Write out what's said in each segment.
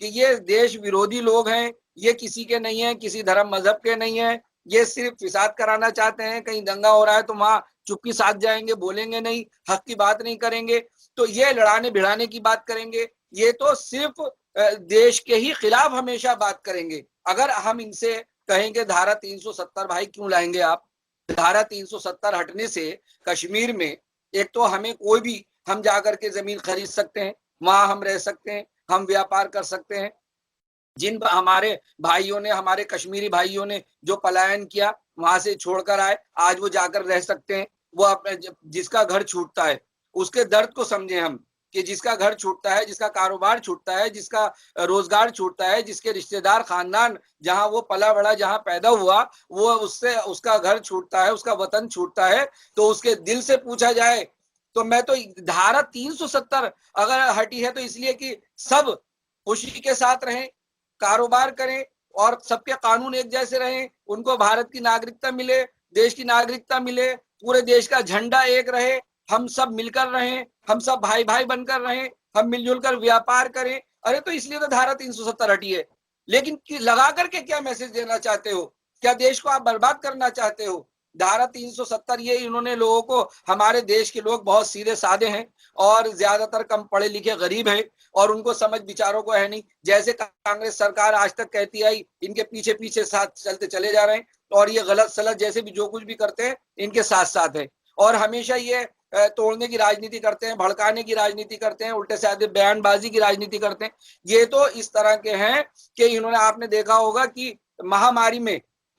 कि ये देश विरोधी लोग हैं, ये किसी के नहीं है, किसी धर्म मजहब के नहीं है, ये सिर्फ फिसाद कराना चाहते हैं। कहीं दंगा हो रहा है तो वहां चुप्पी साध जाएंगे, बोलेंगे नहीं, हक की बात नहीं करेंगे, तो ये लड़ाने भिड़ाने की बात करेंगे। ये तो सिर्फ देश के ही खिलाफ हमेशा बात करेंगे। अगर हम इनसे कहेंगे धारा 370 भाई क्यों लाएंगे आप, धारा 370 हटने से कश्मीर में एक तो हमें कोई भी, हम जाकर के जमीन खरीद सकते हैं, वहां हम रह सकते हैं, हम व्यापार कर सकते हैं। जिन हमारे भाइयों ने, हमारे कश्मीरी भाइयों ने जो पलायन किया, वहां से छोड़कर आए, आज वो जाकर रह सकते हैं। वो अपने, जिसका घर छूटता है उसके दर्द को समझे हम, कि जिसका घर छूटता है, जिसका कारोबार छूटता है, जिसका रोजगार छूटता है, जिसके रिश्तेदार खानदान जहां वो पला बड़ा, जहां पैदा हुआ, वो उससे उसका घर छूटता है, उसका वतन छूटता है, तो उसके दिल से पूछा जाए तो मैं तो धारा 370 अगर हटी है तो इसलिए कि सब खुशी के साथ रहें, कारोबार करें और सबके कानून एक जैसे रहें, उनको भारत की नागरिकता मिले, देश की नागरिकता मिले, पूरे देश का झंडा एक रहे, हम सब मिलकर रहें, हम सब भाई भाई बनकर रहें, हम मिलजुल कर व्यापार करें। अरे तो इसलिए तो धारा 370 हटी है। लेकिन लगा करके क्या मैसेज देना चाहते हो? क्या देश को आप बर्बाद करना चाहते हो? धारा 370 ये इन्होंने लोगों को, हमारे देश के लोग बहुत सीधे साधे हैं और ज्यादातर कम पढ़े लिखे गरीब हैं और उनको समझ विचारों को है नहीं। जैसे कांग्रेस सरकार आज तक कहती आई, इनके पीछे पीछे साथ चलते चले जा रहे हैं और ये गलत सलत जैसे भी जो कुछ भी करते हैं इनके साथ साथ है और हमेशा ये तोड़ने की राजनीति करते हैं, भड़काने की राजनीति करते हैं, उल्टे सीधे बयानबाजी की राजनीति करते हैं। ये तो इस तरह के हैं कि इन्होंने, आपने देखा होगा कि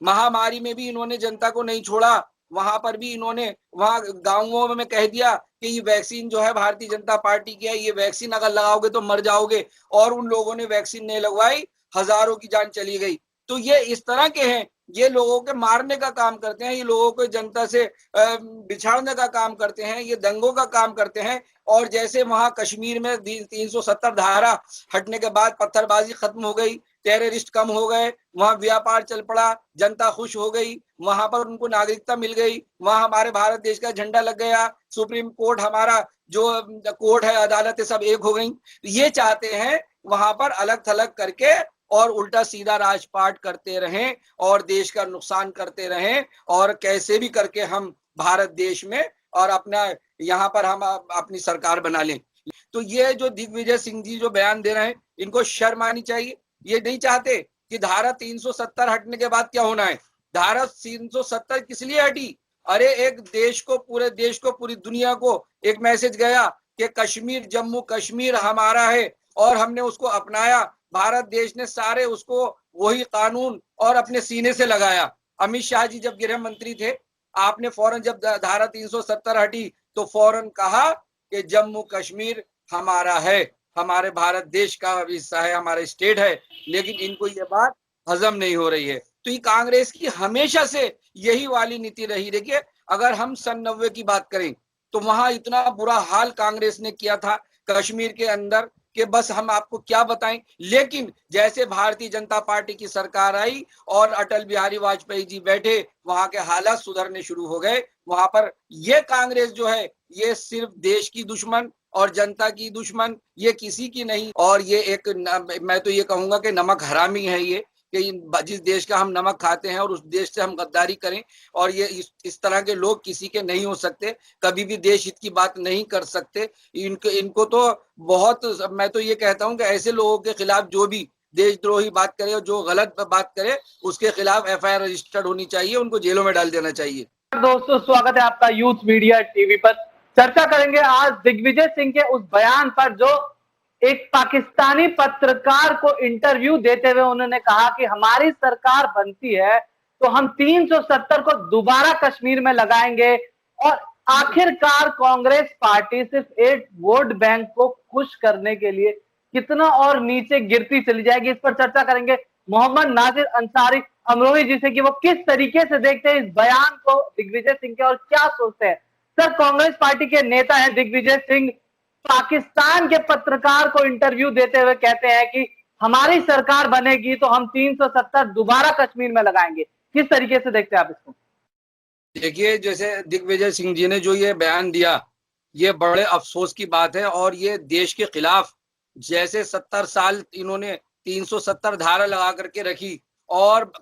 महामारी में भी इन्होंने जनता को नहीं छोड़ा। वहां पर भी इन्होंने, वहां गांवों में कह दिया कि ये वैक्सीन जो है भारतीय जनता पार्टी की है, ये वैक्सीन अगर लगाओगे तो मर जाओगे, और उन लोगों ने वैक्सीन नहीं लगवाई, हजारों की जान चली गई। तो ये इस तरह के हैं, ये लोगों के मारने का काम करते हैं, ये लोगों को जनता से बिछाड़ने का काम करते हैं, ये दंगों का काम करते हैं। और जैसे वहां कश्मीर में 370 धारा हटने के बाद पत्थरबाजी खत्म हो गई, टेररिस्ट कम हो गए, वहां व्यापार चल पड़ा, जनता खुश हो गई, वहां पर उनको नागरिकता मिल गई, वहां हमारे भारत देश का झंडा लग गया, सुप्रीम कोर्ट, हमारा जो कोर्ट है, अदालतें सब एक हो गई। ये चाहते हैं वहां पर अलग थलग करके और उल्टा सीधा राजपाट करते रहें और देश का नुकसान करते रहें, और कैसे भी करके हम भारत देश में और अपना यहाँ पर हम अपनी सरकार बना लें। तो ये जो दिग्विजय सिंह जी जो बयान दे रहे हैं, इनको शर्म आनी चाहिए। ये नहीं चाहते कि धारा 370 हटने के बाद क्या होना है। धारा 370 किस लिए हटी? अरे एक देश को, पूरे देश को, पूरी दुनिया को एक मैसेज गया कि कश्मीर, जम्मू कश्मीर हमारा है और हमने उसको अपनाया। भारत देश ने सारे उसको वही कानून और अपने सीने से लगाया। अमित शाह जी जब गृह मंत्री थे, आपने फौरन, जब धारा 370 हटी तो फौरन कहा कि जम्मू कश्मीर हमारा है, हमारे भारत देश का हिस्सा है, हमारा स्टेट है। लेकिन इनको ये बात हजम नहीं हो रही है। तो ये कांग्रेस की हमेशा से यही वाली नीति रही। देखिए, अगर हम सन 90 की बात करें तो वहां इतना बुरा हाल कांग्रेस ने किया था कश्मीर के अंदर कि बस हम आपको क्या बताएं। लेकिन जैसे भारतीय जनता पार्टी की सरकार आई और अटल बिहारी वाजपेयी जी बैठे, वहां के हालात सुधरने शुरू हो गए। वहां पर ये कांग्रेस जो है, ये सिर्फ देश की दुश्मन और जनता की दुश्मन, ये किसी की नहीं। और ये एक, मैं तो ये कहूंगा कि नमक हरामी है ये, कि जिस देश का हम नमक खाते हैं और उस देश से हम गद्दारी करें। और ये इस तरह के लोग किसी के नहीं हो सकते, कभी भी देश हित की बात नहीं कर सकते। इनको तो बहुत, मैं तो ये कहता हूं कि ऐसे लोगों के खिलाफ जो भी देशद्रोही बात करे और जो गलत बात करे, उसके खिलाफ FIR रजिस्टर्ड होनी चाहिए, उनको जेलों में डाल देना चाहिए। दोस्तों, स्वागत है आपका यूथ मीडिया टीवी पर। चर्चा करेंगे आज दिग्विजय सिंह के उस बयान पर जो एक पाकिस्तानी पत्रकार को इंटरव्यू देते हुए उन्होंने कहा कि हमारी सरकार बनती है तो हम 370 को दोबारा कश्मीर में लगाएंगे। और आखिरकार कांग्रेस पार्टी सिर्फ एक वोट बैंक को खुश करने के लिए कितना और नीचे गिरती चली जाएगी, इस पर चर्चा करेंगे मोहम्मद नासिर अंसारी अमरोही जी से कि वो किस तरीके से देखते हैं इस बयान को दिग्विजय सिंह के और क्या सोचते हैं। सर, कांग्रेस पार्टी के नेता हैं दिग्विजय सिंह, पाकिस्तान के पत्रकार को इंटरव्यू देते हुए कहते हैं कि हमारी सरकार बनेगी तो हम 370 दोबारा कश्मीर में लगाएंगे। किस तरीके से देखते हैं आप इसको? देखिए, जैसे दिग्विजय सिंह जी ने जो ये बयान दिया, ये बड़े अफसोस की बात है और ये देश के खिलाफ, जैसे 70 साल इन्होंने 370 धारा लगा करके रखी और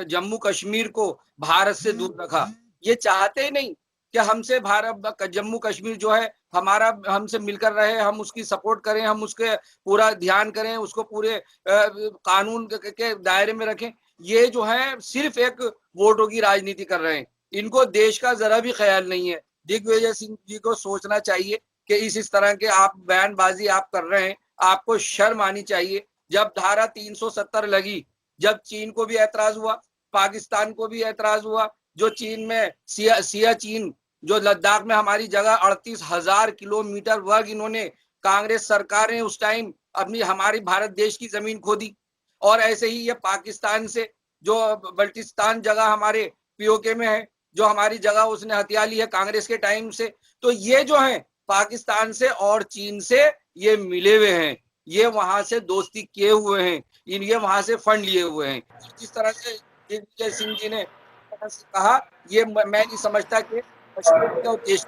जम्मू कश्मीर को भारत से दूर रखा। ये चाहते ही नहीं कि हमसे भारत जम्मू कश्मीर जो है हमारा हमसे मिलकर रहे, हम उसकी सपोर्ट करें, हम उसके पूरा ध्यान करें, उसको पूरे कानून के दायरे में रखें। ये जो है सिर्फ एक वोटों की राजनीति कर रहे हैं। इनको देश का जरा भी ख्याल नहीं है। दिग्विजय सिंह जी को सोचना चाहिए कि इस तरह के आप बयानबाजी आप कर रहे हैं, आपको शर्म आनी चाहिए। जब धारा 370 लगी, जब चीन को भी ऐतराज हुआ, पाकिस्तान को भी ऐतराज हुआ, जो चीन में सियाचिन जो लद्दाख में हमारी जगह 38,000 किलोमीटर वर्ग इन्होंने कांग्रेस सरकार ने उस टाइम अपनी हमारी भारत देश की जमीन खोदी। और ऐसे ही ये पाकिस्तान से जो बल्टिस्तान जगह हमारे पीओके में है, जो हमारी जगह उसने हथिया ली है कांग्रेस के टाइम से। तो ये जो है पाकिस्तान से और चीन से ये मिले हुए हैं, ये वहां से दोस्ती किए हुए हैं, ये वहां से फंड लिए हुए हैं। जिस तरह से दिग्विजय सिंह जी ने कहा, ये मैं नहीं समझता कि कश्मीर का उद्देश्य।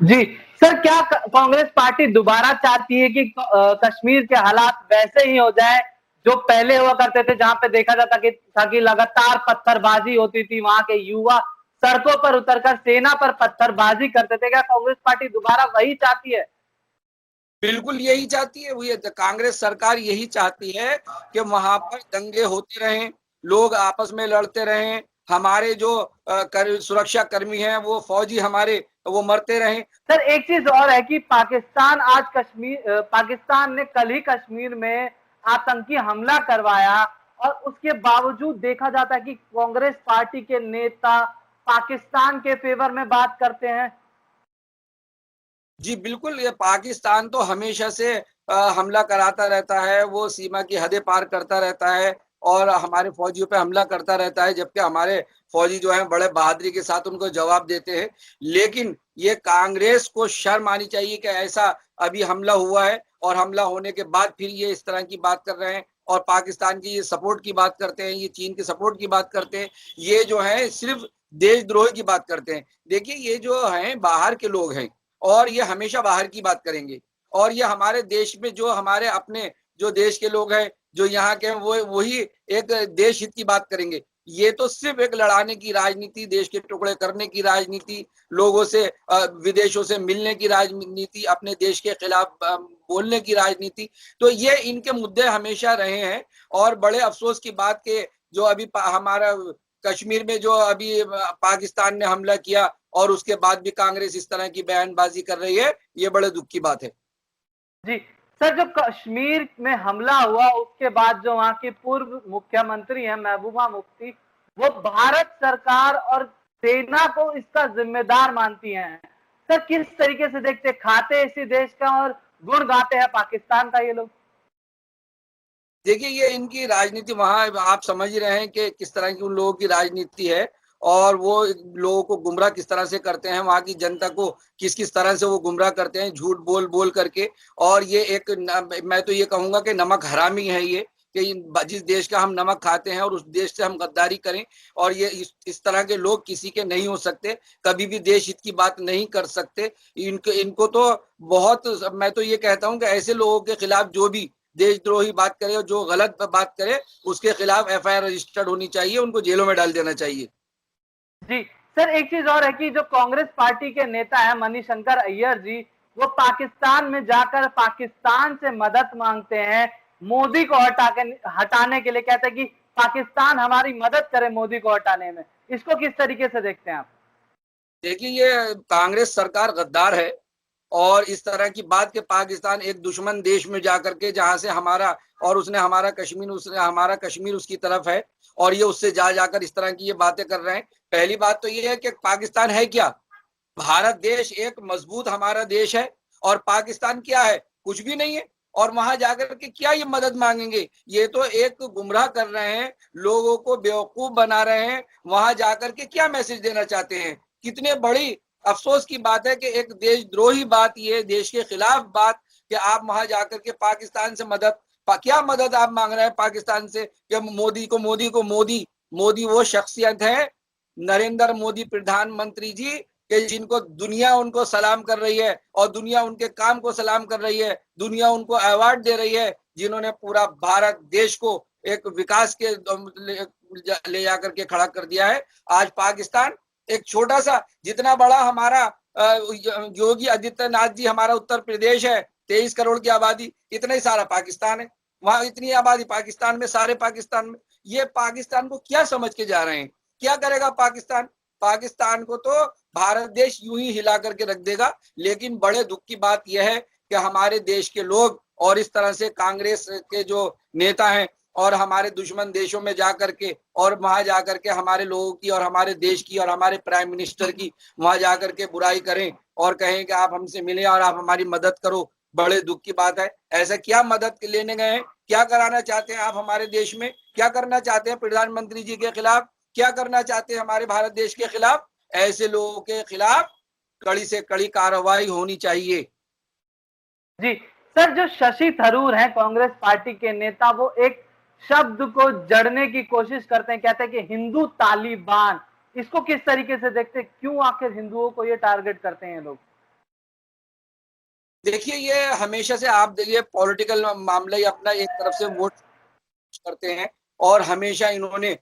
जी सर, क्या कांग्रेस पार्टी दोबारा चाहती है कि कश्मीर के हालात वैसे ही हो जाए जो पहले हुआ करते थे, जहां पे देखा जाता था कि लगातार पत्थरबाजी होती थी, वहां के युवा सड़कों पर उतरकर सेना पर पत्थरबाजी करते थे? क्या कांग्रेस पार्टी दोबारा वही चाहती है? बिल्कुल यही चाहती है। ये कांग्रेस सरकार यही चाहती है कि वहां पर दंगे होते रहें, लोग आपस में लड़ते रहें, हमारे जो सुरक्षा कर्मी हैं, वो फौजी हमारे वो मरते रहें। सर एक चीज और है कि पाकिस्तान ने कल ही कश्मीर में आतंकी हमला करवाया और उसके बावजूद देखा जाता है कि कांग्रेस पार्टी के नेता पाकिस्तान के फेवर में बात करते हैं। जी बिल्कुल, ये पाकिस्तान तो हमेशा से हमला कराता रहता है, वो सीमा की हदें पार करता रहता है और हमारे फौजियों पे हमला करता रहता है, जबकि हमारे फौजी जो हैं बड़े बहादुरी के साथ उनको जवाब देते हैं। लेकिन ये कांग्रेस को शर्म आनी चाहिए कि ऐसा अभी हमला हुआ है और हमला होने के बाद फिर ये इस तरह की बात कर रहे हैं और पाकिस्तान की ये सपोर्ट की बात करते हैं, ये चीन की सपोर्ट की बात करते हैं। ये जो है सिर्फ देशद्रोह की बात करते हैं। देखिए, ये जो है बाहर के लोग हैं और ये हमेशा बाहर की बात करेंगे और ये हमारे देश में जो हमारे अपने जो देश के लोग हैं, जो यहाँ के हैं, वो वही एक देश हित की बात करेंगे। ये तो सिर्फ एक लड़ाने की राजनीति, देश के टुकड़े करने की राजनीति, लोगों से विदेशों से मिलने की राजनीति, अपने देश के खिलाफ बोलने की राजनीति। तो ये इनके मुद्दे हमेशा रहे हैं और बड़े अफसोस की बात के जो अभी हमारा कश्मीर में जो अभी पाकिस्तान ने हमला किया और उसके बाद भी कांग्रेस इस तरह की बयानबाजी कर रही है, ये बड़े दुख की बात है। जी सर, जो कश्मीर में हमला हुआ उसके बाद जो वहां की पूर्व मुख्यमंत्री हैं महबूबा मुफ्ती, वो भारत सरकार और सेना को इसका जिम्मेदार मानती हैं। सर किस तरीके से देखते, खाते इसी देश का और गुण गाते हैं पाकिस्तान का ये लोग? देखिए, ये इनकी राजनीति वहां आप समझ रहे हैं कि किस तरह की उन लोगों की राजनीति है और वो लोगों को गुमराह किस तरह से करते हैं, वहां की जनता को किस किस तरह से वो गुमराह करते हैं, झूठ बोल बोल करके। और ये एक मैं तो ये कहूंगा कि नमक हरामी है ये, कि जिस देश का हम नमक खाते हैं और उस देश से हम गद्दारी करें। और ये इस तरह के लोग किसी के नहीं हो सकते, कभी भी देश हित की बात नहीं कर सकते। इनको तो बहुत, मैं तो ये कहता हूं कि ऐसे लोगों के खिलाफ जो भी देशद्रोही बात करे और जो गलत बात करे, उसके खिलाफ एफआईआर रजिस्टर्ड होनी चाहिए, उनको जेलों में डाल देना चाहिए। जी सर, एक चीज और है कि जो कांग्रेस पार्टी के नेता है मणिशंकर अय्यर जी, वो पाकिस्तान में जाकर पाकिस्तान से मदद मांगते हैं मोदी को हटाने के लिए। कहते हैं कि पाकिस्तान हमारी मदद करे मोदी को हटाने में। इसको किस तरीके से देखते हैं आप? देखिए, ये कांग्रेस सरकार गद्दार है और इस तरह की बात के पाकिस्तान एक दुश्मन देश में जाकर के, जहां से हमारा और उसने हमारा कश्मीर उसकी तरफ है और ये उससे जाकर इस तरह की ये बातें कर रहे हैं। पहली बात तो ये है कि पाकिस्तान है क्या? भारत देश एक मजबूत हमारा देश है और पाकिस्तान क्या है? कुछ भी नहीं है। और वहां जाकर के क्या ये मदद मांगेंगे? ये तो एक गुमराह कर रहे हैं, लोगों को बेवकूफ बना रहे हैं। वहां जाकर के क्या मैसेज देना चाहते हैं? कितने बड़ी अफसोस की बात है कि एक देशद्रोही बात, ये देश के खिलाफ बात, कि आप वहां जाकर के पाकिस्तान से क्या मदद आप मांग रहे हैं पाकिस्तान से? कि मोदी वो शख्सियत है, नरेंद्र मोदी प्रधानमंत्री जी, कि जिनको दुनिया उनको सलाम कर रही है और दुनिया उनके काम को सलाम कर रही है, दुनिया उनको अवार्ड दे रही है, जिन्होंने पूरा भारत देश को एक विकास के ले जाकर के खड़ा कर दिया है। आज पाकिस्तान एक छोटा सा, जितना बड़ा हमारा योगी आदित्यनाथ जी हमारा उत्तर प्रदेश है, 23 करोड़ की आबादी, इतना ही सारा पाकिस्तान है। वहां इतनी आबादी पाकिस्तान में, सारे पाकिस्तान में, ये पाकिस्तान को क्या समझ के जा रहे हैं? क्या करेगा पाकिस्तान? पाकिस्तान को तो भारत देश यूं ही हिला करके रख देगा। लेकिन बड़े दुख की बात यह है कि हमारे देश के लोग और इस तरह से कांग्रेस के जो नेता हैं और हमारे दुश्मन देशों में जाकर के और वहां जाकर के हमारे लोगों की और हमारे देश की और हमारे प्राइम मिनिस्टर की वहां जाकर के बुराई करें और कहें कि आप हमसे मिले और आप हमारी मदद करो। बड़े दुख की बात है। ऐसा क्या मदद लेने गए हैं? क्या कराना चाहते हैं आप हमारे देश में? क्या करना चाहते हैं प्रधानमंत्री जी के खिलाफ? क्या करना चाहते हैं हमारे भारत देश के खिलाफ? ऐसे लोगों के खिलाफ कड़ी से कड़ी कार्रवाई होनी चाहिए। जी सर, जो शशि थरूर हैं कांग्रेस पार्टी के नेता, वो एक शब्द को जड़ने की कोशिश करते हैं, कहते हैं कि हिंदू तालिबान। इसको किस तरीके से देखते हैं? क्यों आखिर हिंदुओं को ये टारगेट करते हैं लोग? देखिए, ये हमेशा से आप देखिए पॉलिटिकल मामला ही अपना एक तरफ से वोट करते हैं और हमेशा इन्होंने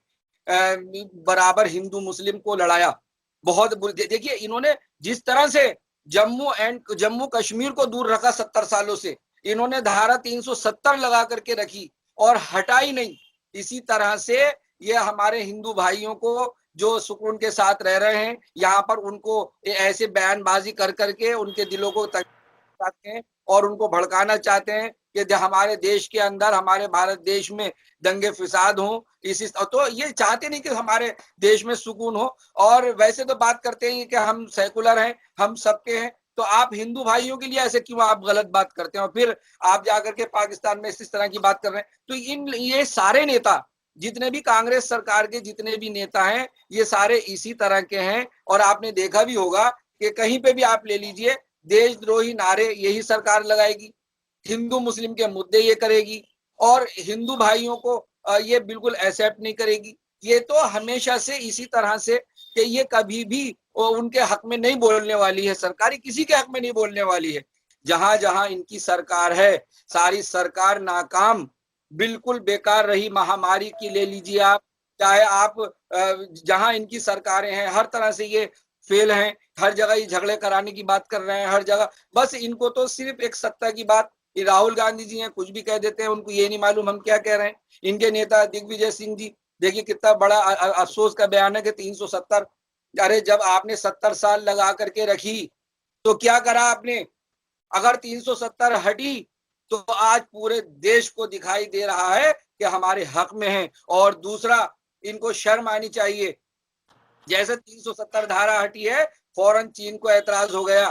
बराबर हिंदू मुस्लिम को लड़ाया। बहुत देखिए, इन्होंने जिस तरह से जम्मू कश्मीर को दूर रखा 70 सालों से, इन्होंने धारा 370 लगा करके रखी और हटाई नहीं। इसी तरह से ये हमारे हिंदू भाइयों को जो सुकून के साथ रह रहे हैं, यहाँ पर उनको ऐसे बयानबाजी कर करके उनके दिलों को चाहते हैं और उनको भड़काना चाहते हैं कि हमारे देश के अंदर, हमारे भारत देश में दंगे फिसाद हो। इसी तो ये चाहते नहीं कि हमारे देश में सुकून हो। और वैसे तो बात करते हैं कि हम सेकुलर हैं, हम सबके हैं, तो आप हिंदू भाइयों के लिए ऐसे क्यों आप गलत बात करते हैं और फिर आप जाकर के पाकिस्तान में इस तरह की बात कर रहे हैं? तो ये सारे नेता, जितने भी कांग्रेस सरकार के जितने भी नेता हैं, ये सारे इसी तरह के हैं। और आपने देखा भी होगा कि कहीं पे भी आप ले लीजिए, देशद्रोही नारे यही सरकार लगाएगी, हिंदू मुस्लिम के मुद्दे ये करेगी और हिंदू भाइयों को ये बिल्कुल एक्सेप्ट नहीं करेगी। ये तो हमेशा से इसी तरह से कि ये कभी भी उनके हक में नहीं बोलने वाली है, सरकारी किसी के हक में नहीं बोलने वाली है। जहां जहां इनकी सरकार है, सारी सरकार नाकाम, बिल्कुल बेकार रही। महामारी की ले लीजिए आप, चाहे आप जहां इनकी सरकारें हैं, हर तरह से ये फेल हैं। हर जगह ये झगड़े कराने की बात कर रहे हैं, हर जगह बस इनको तो सिर्फ एक सत्ता की बात। ये राहुल गांधी जी हैं, कुछ भी कह देते हैं, उनको ये नहीं मालूम हम क्या कह रहे हैं। इनके नेता दिग्विजय सिंह जी, देखिए कितना बड़ा अफसोस का बयान है कि 370। अरे जब आपने 70 साल लगा करके रखी तो क्या करा आपने? अगर 370 हटी तो आज पूरे देश को दिखाई दे रहा है कि हमारे हक में है। और दूसरा, इनको शर्म आनी चाहिए। जैसे 370 धारा हटी है, फौरन चीन को एतराज हो गया,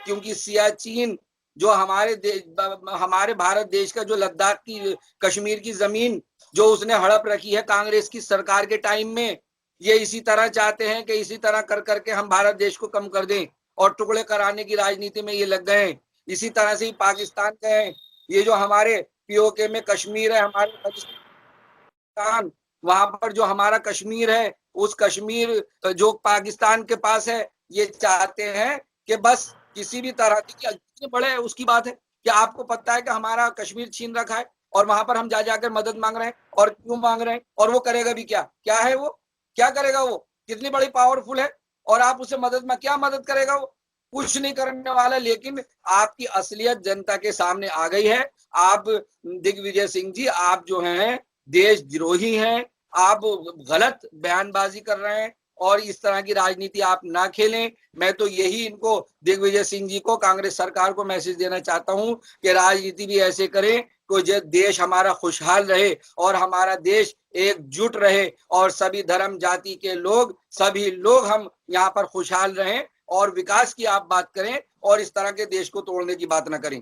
क्योंकि सियाचिन जो हमारे भारत देश का जो लद्दाख की, कश्मीर की जमीन जो उसने हड़प रखी है कांग्रेस की सरकार के टाइम में, ये इसी तरह चाहते हैं कि इसी तरह कर करके हम भारत देश को कम कर दें और टुकड़े कराने की राजनीति में ये लग गए हैं। इसी तरह से ही पाकिस्तान के हैं, ये जो हमारे पीओके में कश्मीर है, हमारे पाकिस्तान, वहां पर जो हमारा कश्मीर है, उस कश्मीर जो पाकिस्तान के पास है, ये चाहते हैं कि बस किसी भी तरह की बड़े उसकी बात है कि आपको पता है कि हमारा कश्मीर छीन रखा है और वहां पर हम जाकर मदद मांग रहे हैं। और क्यों मांग रहे हैं? और वो करेगा भी क्या? क्या है वो? क्या करेगा वो? कितनी बड़ी पावरफुल है और आप उसे मदद में क्या मदद करेगा वो? कुछ नहीं करने वाला। लेकिन आपकी असलियत जनता के सामने आ गई है। आप दिग्विजय सिंह जी, आप जो हैं देशद्रोही हैं, आप गलत बयानबाजी कर रहे हैं और इस तरह की राजनीति आप ना खेलें। मैं तो यही इनको, दिग्विजय सिंह जी को, कांग्रेस सरकार को मैसेज देना चाहता हूं कि राजनीति भी ऐसे करें कि जो देश हमारा खुशहाल रहे और हमारा देश एकजुट रहे और सभी धर्म जाति के लोग, सभी लोग हम यहाँ पर खुशहाल रहें और विकास की आप बात करें और इस तरह के देश को तोड़ने की बात ना करें।